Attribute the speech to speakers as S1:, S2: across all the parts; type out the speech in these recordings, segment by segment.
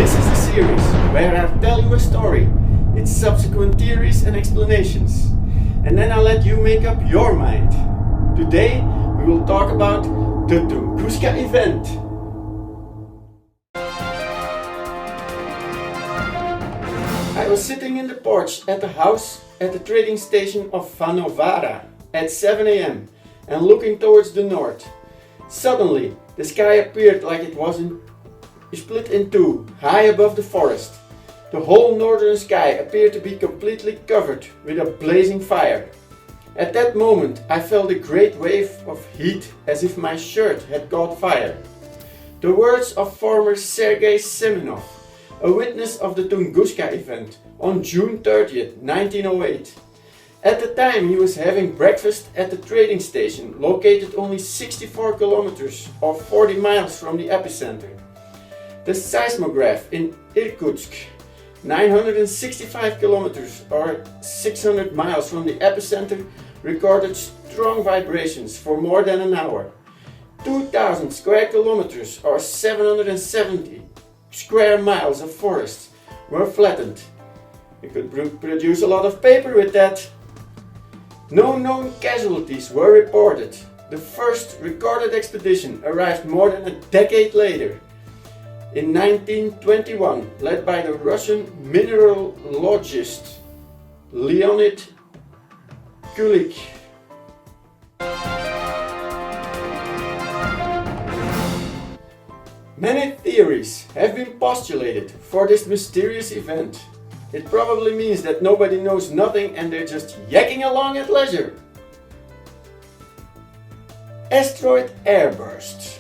S1: This is a series where I tell you a story, its subsequent theories and explanations, and then I'll let you make up your mind. Today we will talk about the Tunguska event. I was sitting in the porch at the house at the trading station of Vanovara at 7 a.m. and looking towards the north. Suddenly, the sky appeared like it was split in two, high above the forest. The whole northern sky appeared to be completely covered with a blazing fire. At that moment, I felt a great wave of heat as if my shirt had caught fire. The words of former Sergei Semenov, a witness of the Tunguska event on June 30th, 1908. At the time he was having breakfast at the trading station located only 64 kilometers or 40 miles from the epicenter. The seismograph in Irkutsk, 965 kilometers or 600 miles from the epicenter, recorded strong vibrations for more than an hour. 2,000 square kilometers or 770 square miles of forest were flattened. You could produce a lot of paper with that. No known casualties were reported. The first recorded expedition arrived more than a decade later, in 1921, led by the Russian mineralogist Leonid Kulik. Many theories have been postulated for this mysterious event. It probably means that nobody knows nothing and they're just yakking along at leisure. Asteroid airburst.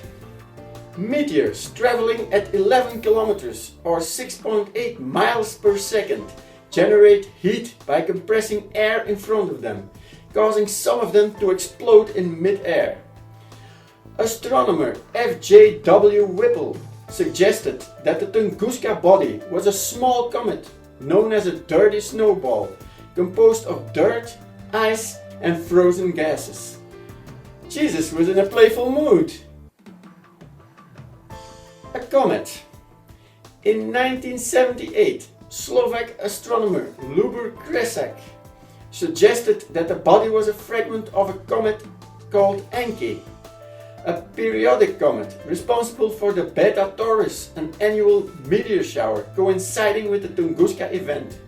S1: Meteors traveling at 11 kilometers or 6.8 miles per second generate heat by compressing air in front of them, causing some of them to explode in mid-air. Astronomer F.J.W. Whipple suggested that the Tunguska body was a small comet known as a dirty snowball, composed of dirt, ice and frozen gases. Jesus was in a playful mood. A comet. In 1978, Slovak astronomer Lubor Kresak suggested that the body was a fragment of a comet called Encke, a periodic comet responsible for the Beta Taurus, an annual meteor shower coinciding with the Tunguska event.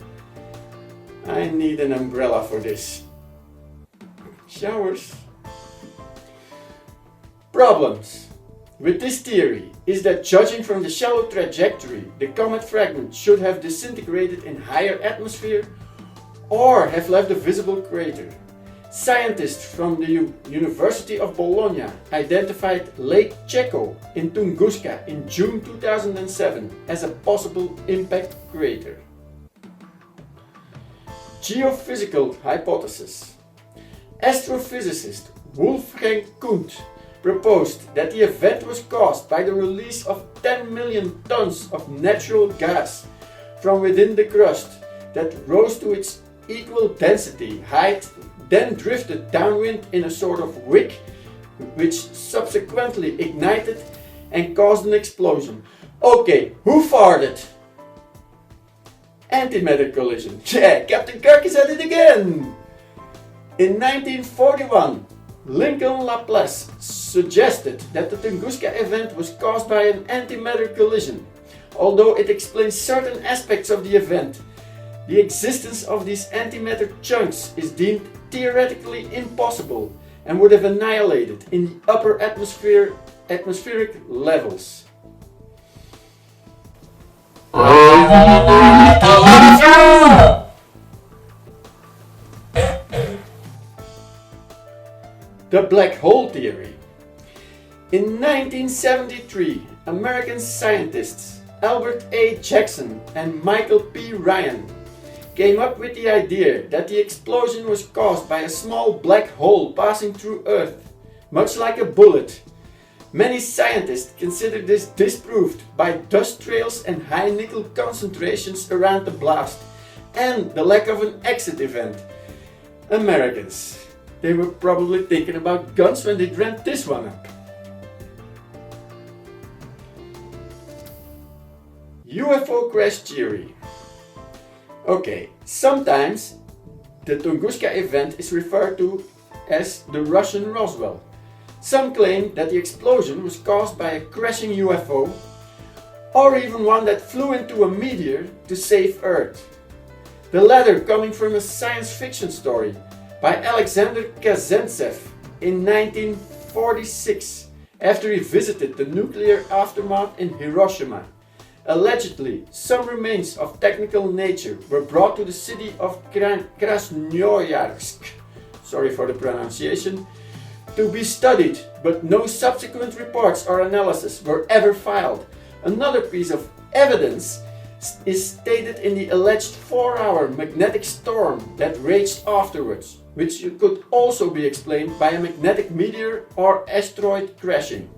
S1: I need an umbrella for this. Showers. Problems with this theory is that, judging from the shallow trajectory, the comet fragment should have disintegrated in higher atmosphere or have left a visible crater. Scientists from the University of Bologna identified Lake Checo in Tunguska in June 2007 as a possible impact crater. Geophysical hypothesis. Astrophysicist Wolfgang Kundt proposed that the event was caused by the release of 10 million tons of natural gas from within the crust that rose to its equal density height, then drifted downwind in a sort of wick, which subsequently ignited and caused an explosion. Okay, who farted? Antimatter collision. Yeah, Captain Kirk is at it again! In 1941, Lincoln Laplace suggested that the Tunguska event was caused by an antimatter collision. Although it explains certain aspects of the event, the existence of these antimatter chunks is deemed theoretically impossible and would have annihilated in the upper atmospheric levels. The black hole theory. In 1973, American scientists Albert A. Jackson and Michael P. Ryan came up with the idea that the explosion was caused by a small black hole passing through Earth, much like a bullet. Many scientists consider this disproved by dust trails and high nickel concentrations around the blast, and the lack of an exit event. Americans. They were probably thinking about guns when they dreamt this one up. UFO crash theory. Okay, sometimes the Tunguska event is referred to as the Russian Roswell. Some claim that the explosion was caused by a crashing UFO, or even one that flew into a meteor to save Earth. The latter coming from a science fiction story by Alexander Kazantsev in 1946, after he visited the nuclear aftermath in Hiroshima. Allegedly, some remains of technical nature were brought to the city of Krasnoyarsk, sorry for the pronunciation, to be studied, but no subsequent reports or analysis were ever filed. Another piece of evidence is stated in the alleged 4-hour magnetic storm that raged afterwards, which could also be explained by a magnetic meteor or asteroid crashing.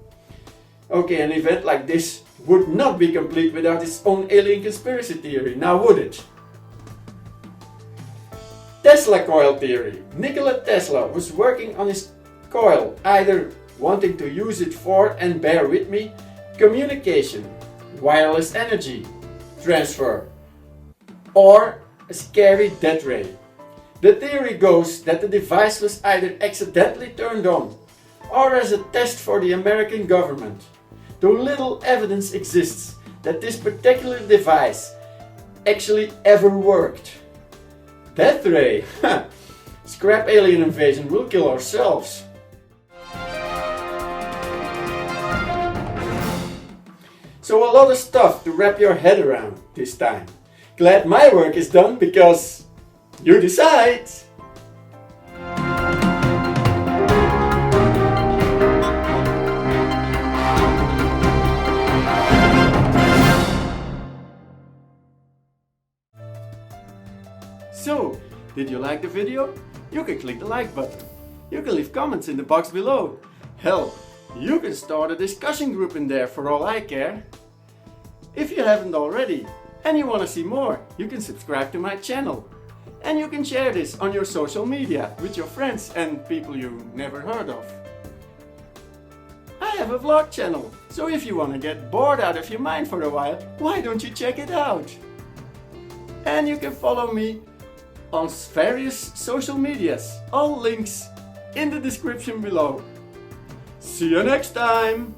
S1: Okay, an event like this would not be complete without its own alien conspiracy theory, now would it? Tesla coil theory. Nikola Tesla was working on his coil, either wanting to use it for, and bear with me, communication, wireless energy transfer, or a scary death ray. The theory goes that the device was either accidentally turned on or as a test for the American government, though little evidence exists that this particular device actually ever worked. Death ray? Scrap alien invasion, we'll kill ourselves. So a lot of stuff to wrap your head around this time. Glad my work is done because you decide! So, did you like the video? You can click the like button. You can leave comments in the box below. Hell, you can start a discussion group in there for all I care. If you haven't already and you want to see more, you can subscribe to my channel. And you can share this on your social media with your friends and people you never heard of. I have a vlog channel, so if you want to get bored out of your mind for a while, why don't you check it out? And you can follow me on various social medias, all links in the description below. See you next time!